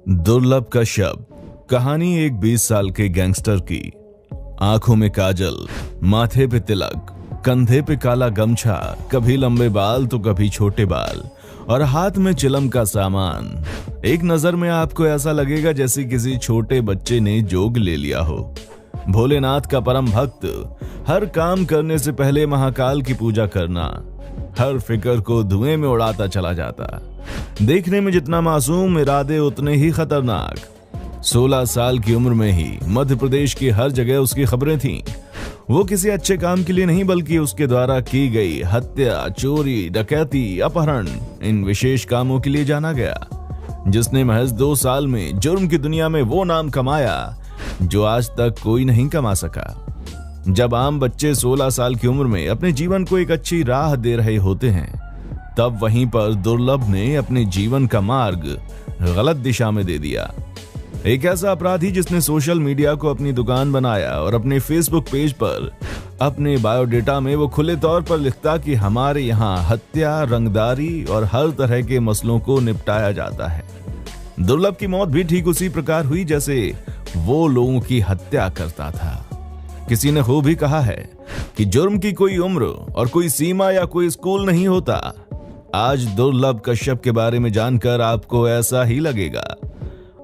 दुर्लभ कश्यप। कहानी एक 20 साल के गैंगस्टर की। आंखों में काजल, माथे पे तिलक, कंधे पे काला गमछा, कभी लंबे बाल तो कभी छोटे बाल और हाथ में चिलम का सामान। एक नजर में आपको ऐसा लगेगा जैसे किसी छोटे बच्चे ने जोग ले लिया हो। भोलेनाथ का परम भक्त, हर काम करने से पहले महाकाल की पूजा करना, हर फिक्र को धुएं में उड़ाता चला जाता। देखने में जितना मासूम, इरादे उतने ही खतरनाक। 16 साल की उम्र में ही मध्य प्रदेश की हर जगह उसकी खबरें थीं। वो किसी अच्छे काम के लिए नहीं बल्कि उसके द्वारा की गई हत्या, चोरी, डकैती, अपहरण, इन विशेष कामों के लिए जाना गया, जिसने महज 2 साल में जुर्म की दुनिया में वो नाम कमाया जो आज तक कोई नहीं कमा सका। जब आम बच्चे 16 साल की उम्र में अपने जीवन को एक अच्छी राह दे रहे होते हैं, तब वहीं पर दुर्लभ ने अपने जीवन का मार्ग गलत दिशा में दे दिया। एक ऐसा अपराधी जिसने सोशल मीडिया को अपनी दुकान बनाया और अपने फेसबुक पेज पर अपने बायोडेटा में वो खुले तौर पर लिखता कि हमारे यहाँ हत्या, रंगदारी और हर तरह के मसलों को निपटाया जाता है। दुर्लभ की मौत भी ठीक उसी प्रकार हुई जैसे वो लोगों की हत्या करता था। किसी ने खूब ही कहा है कि जुर्म की कोई उम्र और कोई सीमा या कोई स्कूल नहीं होता। आज दुर्लभ कश्यप के बारे में जानकर आपको ऐसा ही लगेगा।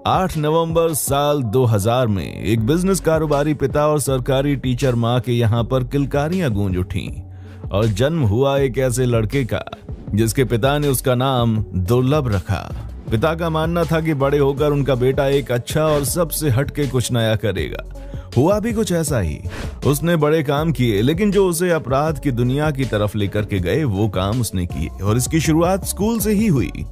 8 नवंबर साल 2000 में एक बिजनेस कारोबारी पिता और सरकारी टीचर मां के यहां पर किलकारियां गूंज उठीं और जन्म हुआ एक ऐसे लड़के का जिसके पिता ने उसका नाम दुर्लभ रखा। पिता का मानना था कि बड़े होकर उनका बेटा एक अच्छा और सबसे हटके कुछ नया करेगा। हुआ भी कुछ ऐसा ही। उसने बड़े काम किए, लेकिन जो उसे अपराध की दुनिया की तरफ लेकर के गए वो काम उसने किए और इसकी शुरुआत स्कूल से ही हुई।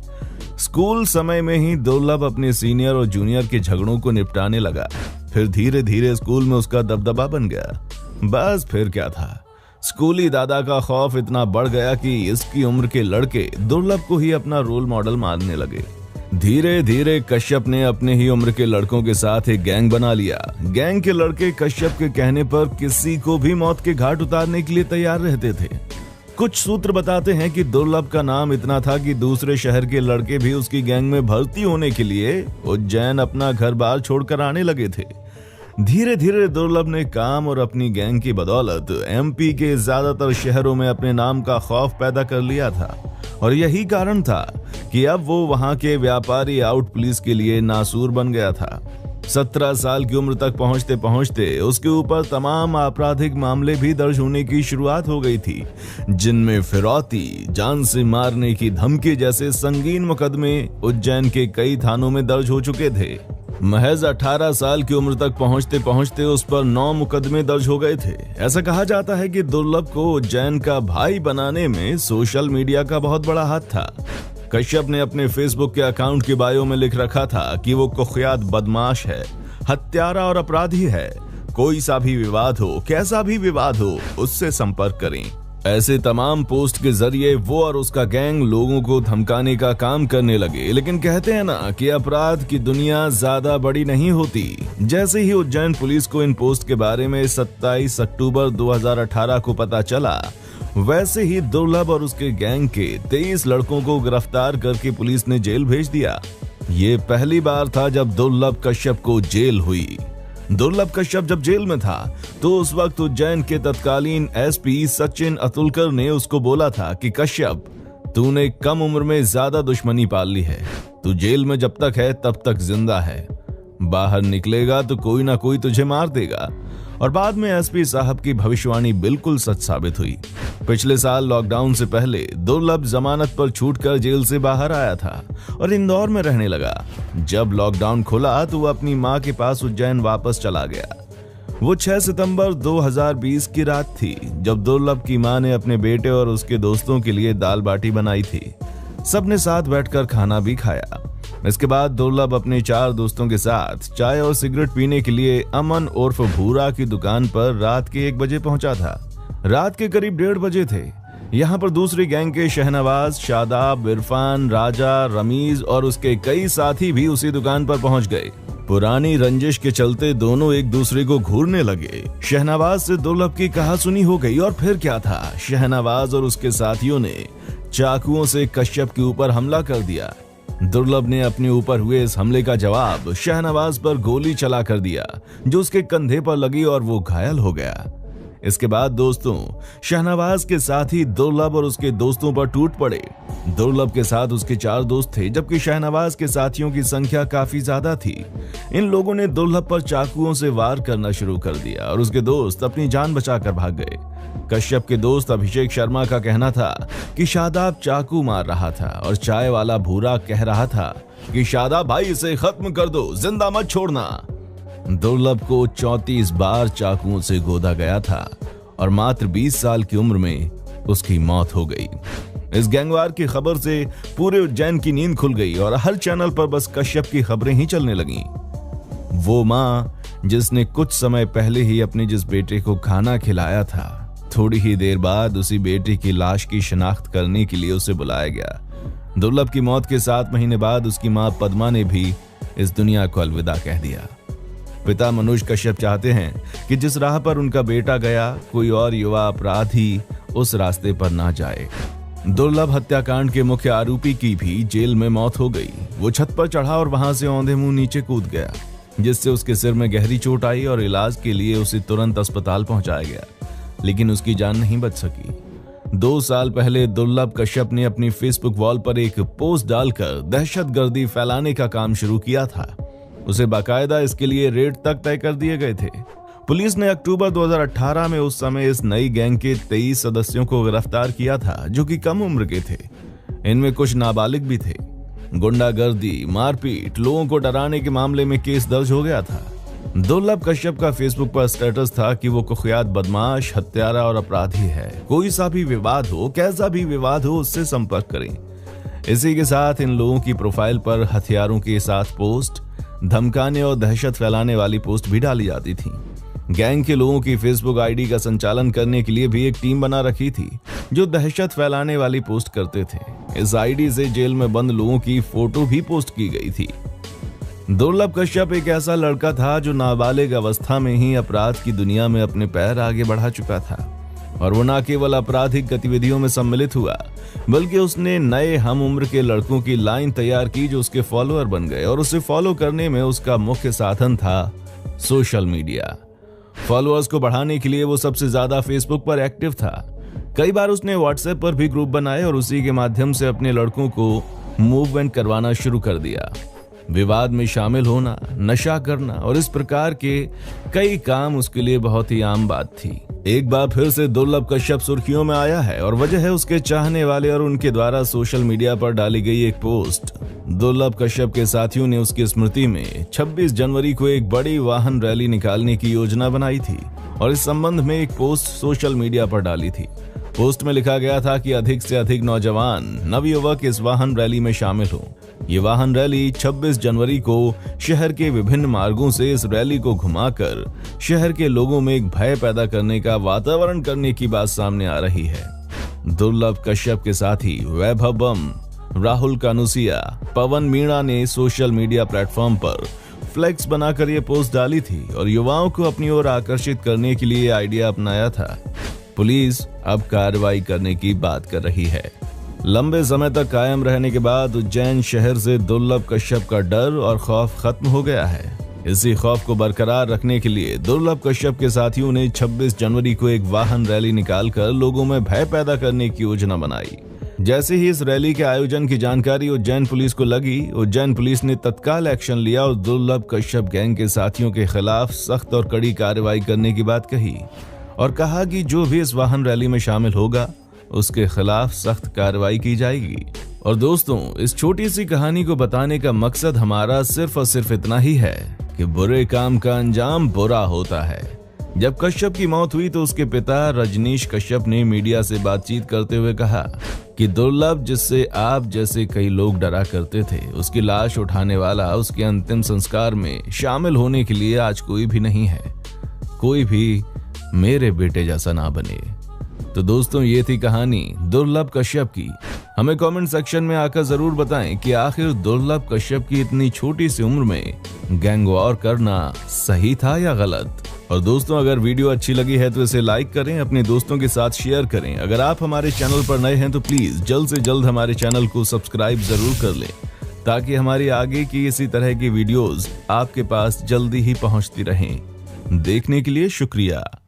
स्कूल समय में ही दुर्लभ अपने सीनियर और जूनियर के झगड़ों को निपटाने लगा। फिर धीरे धीरे स्कूल में उसका दबदबा बन गया। बस फिर क्या था, स्कूली दादा का खौफ इतना बढ़ गया कि इसकी उम्र के लड़के दुर्लभ को ही अपना रोल मॉडल मानने लगे। धीरे धीरे कश्यप ने अपने ही उम्र के लड़कों के साथ एक गैंग बना लिया। गैंग के लड़के कश्यप के कहने पर किसी को भी मौत के घाट उतारने के लिए तैयार रहते थे। कुछ सूत्र बताते हैं कि दुर्लभ का नाम इतना था कि दूसरे शहर के लड़के भी उसकी गैंग में भर्ती होने के लिए उज्जैन अपना घर बार छोड़कर आने लगे थे। धीरे धीरे दुर्लभ ने काम और अपनी गैंग की बदौलत एमपी के ज्यादातर शहरों में अपने नाम का खौफ पैदा कर लिया था और यही कारण था कि अब वो वहां के व्यापारी आउट पुलिस के लिए नासूर बन गया था। 17 साल की उम्र तक पहुंचते पहुंचते उसके ऊपर तमाम आपराधिक मामले भी दर्ज होने की शुरुआत हो गई थी, जिनमें फिरौती, जान से मारने की धमकी जैसे संगीन मुकदमे उज्जैन के कई थानों में दर्ज हो चुके थे। महज 18 साल की उम्र तक पहुंचते पहुंचते उस पर 9 मुकदमे दर्ज हो गए थे। ऐसा कहा जाता है कि दुर्लभ को उज्जैन का भाई बनाने में सोशल मीडिया का बहुत बड़ा हाथ था। कश्यप ने अपने फेसबुक के अकाउंट की बायो में लिख रखा था कि वो कुख्यात बदमाश है, हत्यारा और अपराधी है। कोई सा भी विवाद हो, कैसा भी विवाद हो, उससे संपर्क करें। ऐसे तमाम पोस्ट के जरिए वो और उसका गैंग लोगों को धमकाने का काम करने लगे। लेकिन कहते हैं ना कि अपराध की दुनिया ज्यादा बड़ी नहीं होती। जैसे ही उज्जैन पुलिस को इन पोस्ट के बारे में 27 अक्टूबर 2018 को पता चला, वैसे ही दुर्लभ और उसके गैंग के 23 लड़कों को गिरफ्तार करके पुलिस ने जेल भेज दिया। ये पहली बार था जब दुर्लभ कश्यप को जेल हुई। दुर्लभ कश्यप जब जेल में था तो उस वक्त उज्जैन के तत्कालीन एसपी सचिन अतुलकर ने उसको बोला था कि कश्यप, तूने कम उम्र में ज्यादा दुश्मनी पाल ली है। तू जेल में जब तक है तब तक जिंदा है, बाहर निकलेगा तो कोई ना कोई तुझे मार देगा। और बाद में एसपी साहब की भविष्यवाणी बिल्कुल सच साबित हुई। पिछले साल लॉकडाउन से पहले दुर्लभ जमानत पर छूटकर जेल से बाहर आया था और इंदौर में रहने लगा। जब लॉकडाउन खुला तो वो अपनी मां के पास उज्जैन वापस चला गया। वो 6 सितंबर 2020 की रात थी जब दुर्लभ की मां ने अपने बेटे और उसके दोस्तों के लिए दाल बाटी बनाई थी। सबने साथ बैठकर खाना भी खाया। इसके बाद दुर्लभ अपने 4 दोस्तों के साथ चाय और सिगरेट पीने के लिए अमन उर्फ भूरा की दुकान पर रात के 1 बजे पहुंचा था। रात के करीब 1:30 बजे थे। यहाँ पर दूसरी गैंग के शहनवाज, शादाब, इरफान, राजा, रमीज और उसके कई साथी भी उसी दुकान पर पहुंच गए। पुरानी रंजिश के चलते दोनों एक दूसरे को घूरने लगे। शहनवाज से दुर्लभ की कहासुनी हो गई और फिर क्या था, शहनवाज और उसके साथियों ने चाकुओं से कश्यप के ऊपर हमला कर दिया। दुर्लभ ने अपने ऊपर हुए इस हमले का जवाब शाहनवाज पर गोली चला कर दिया, जो उसके कंधे पर लगी और वो घायल हो गया। इसके बाद दोस्तों शाहनवाज के साथी दुर्लभ और उसके दोस्तों पर टूट पड़े। दुर्लभ के साथ उसके 4 दोस्त थे, जबकि शाहनवाज के साथियों की संख्या काफी ज्यादा थी। इन लोगों ने दुर्लभ पर चाकुओं से वार करना शुरू कर दिया और उसके दोस्त अपनी जान बचाकर भाग गए। कश्यप के दोस्त अभिषेक शर्मा का कहना था कि शादाब चाकू मार रहा था और चाय वाला भूरा कह रहा था कि शादाब भाई इसे खत्म कर दो, जिंदा मत छोड़ना। दुर्लभ को 34 बार चाकुओं से गोदा गया था और मात्र 20 साल की उम्र में उसकी मौत हो गई। इस गैंगवार की खबर से पूरे उज्जैन की नींद खुल गई और हर चैनल पर बस कश्यप की खबरें ही चलने लगीं। वो माँ जिसने कुछ समय पहले ही अपने जिस बेटे को खाना खिलाया था, थोड़ी ही देर बाद उसी बेटे की लाश की शिनाख्त करने के लिए उसे बुलाया गया। दुर्लभ की मौत के 7 महीने बाद उसकी मां पद्मा ने भी इस दुनिया को अलविदा कह दिया। पिता मनोज कश्यप चाहते हैं कि जिस राह पर उनका बेटा गया, कोई और युवा अपराधी उस रास्ते पर ना जाए। दुर्लभ हत्याकांड के मुख्य आरोपी की भी जेल में मौत हो गई। वो छत पर चढ़ा और वहां से औंधे मुंह नीचे कूद गया, जिससे उसके सिर में गहरी चोट आई और इलाज के लिए उसे तुरंत अस्पताल पहुंचाया गया, लेकिन उसकी जान नहीं बच सकी। 2 साल पहले दुर्लभ कश्यप ने अपनी फेसबुक वॉल पर एक पोस्ट डालकर दहशतगर्दी फैलाने का काम शुरू किया था। उसे बाकायदा इसके लिए रेड तक तय कर दिए गए थे। पुलिस ने अक्टूबर 2018 में उस समय इस नई गैंग के 23 सदस्यों को गिरफ्तार किया था, जो कि कम उम्र के थे। इनमें कुछ नाबालिग भी थे। गुंडागर्दी, मारपीट, लोगों को डराने के मामले में केस दर्ज हो गया था। दुर्लभ कश्यप का फेसबुक पर स्टेटस था कि वो कुख्यात बदमाश, हत्यारा और अपराधी है। कोई सा भी विवाद हो, कैसा भी विवाद हो, उससे संपर्क करें। इसी के साथ इन लोगों की प्रोफाइल पर हथियारों के साथ पोस्ट, धमकाने और दहशत फैलाने वाली पोस्ट भी डाली जाती थी। गैंग के लोगों की फेसबुक आईडी का संचालन करने के लिए भी एक टीम बना रखी थी, जो दहशत फैलाने वाली पोस्ट करते थे। इस आईडी से जेल में बंद लोगों की फोटो भी पोस्ट की गई थी। दुर्लभ कश्यप एक ऐसा लड़का था जो नाबालिग अवस्था में ही अपराध की दुनिया में अपने पैर आगे बढ़ा चुका था, और वो न केवल आपराधिक गतिविधियों में सम्मिलित हुआ, बल्कि उसने नए हम उम्र के लड़कों की लाइन तैयार की जो उसके फॉलोअर बन गए, और उसे फॉलो करने में उसका मुख्य साधन था सोशल मीडिया। फॉलोअर्स को बढ़ाने के लिए वो सबसे ज्यादा फेसबुक पर एक्टिव था। कई बार उसने व्हाट्सएप पर भी ग्रुप बनाए और उसी के माध्यम से अपने लड़कों को मूवमेंट करवाना शुरू कर दिया। विवाद में शामिल होना, नशा करना और इस प्रकार के कई काम उसके लिए बहुत ही आम बात थी। एक बार फिर से दुर्लभ कश्यप सुर्खियों में आया है, और वजह है उसके चाहने वाले और उनके द्वारा सोशल मीडिया पर डाली गई एक पोस्ट। दुर्लभ कश्यप के साथियों ने उसकी स्मृति में 26 जनवरी को एक बड़ी वाहन रैली निकालने की योजना बनाई थी और इस संबंध में एक पोस्ट सोशल मीडिया पर डाली थी। पोस्ट में लिखा गया था कि अधिक से अधिक नौजवान, नवयुवक इस वाहन रैली में शामिल हों। ये वाहन रैली 26 जनवरी को शहर के विभिन्न मार्गों से इस रैली को घुमाकर शहर के लोगों में एक भय पैदा करने का वातावरण करने की बात सामने आ रही है। दुर्लभ कश्यप के साथी वैभव बम, राहुल कानुसिया, पवन मीणा ने सोशल मीडिया प्लेटफॉर्म पर फ्लेक्स बनाकर ये पोस्ट डाली थी और युवाओं को अपनी ओर आकर्षित करने के लिए आइडिया अपनाया था। पुलिस अब कार्रवाई करने की बात कर रही है। लंबे समय तक कायम रहने के बाद उज्जैन शहर से दुर्लभ कश्यप का डर और खौफ खत्म हो गया है। इसी खौफ को बरकरार रखने के लिए दुर्लभ कश्यप के साथियों ने 26 जनवरी को एक वाहन रैली निकालकर लोगों में भय पैदा करने की योजना बनाई। जैसे ही इस रैली के आयोजन की जानकारी उज्जैन पुलिस को लगी, उज्जैन पुलिस ने तत्काल एक्शन लिया और दुर्लभ कश्यप गैंग के साथियों के खिलाफ सख्त और कड़ी कार्रवाई करने की बात कही और कहा कि जो भी इस वाहन रैली में शामिल होगा उसके खिलाफ सख्त कार्रवाई की जाएगी। और दोस्तों, इस छोटी सी कहानी को बताने का मकसद हमारा सिर्फ और सिर्फ इतना ही है कि बुरे काम का अंजाम बुरा होता है। जब कश्यप की मौत हुई तो उसके पिता रजनीश कश्यप ने मीडिया से बातचीत करते हुए कहा कि दुर्लभ, जिससे आप जैसे कई लोग डरा करते थे, उसकी लाश उठाने वाला उसके अंतिम संस्कार में शामिल होने के लिए आज कोई भी नहीं है। कोई भी मेरे बेटे जैसा ना बने। तो दोस्तों, ये थी कहानी दुर्लभ कश्यप की। हमें कमेंट सेक्शन में आकर जरूर बताएं कि आखिर दुर्लभ कश्यप की इतनी छोटी सी उम्र में गैंग वॉर करना सही था या गलत। और दोस्तों, अगर वीडियो अच्छी लगी है तो इसे लाइक करें, अपने दोस्तों के साथ शेयर करें। अगर आप हमारे चैनल पर नए हैं तो प्लीज जल्द से जल्द हमारे चैनल को सब्सक्राइब जरूर कर लें ताकि हमारी आगे की इसी तरह की वीडियोस आपके पास जल्दी ही पहुंचती रहें। देखने के लिए शुक्रिया।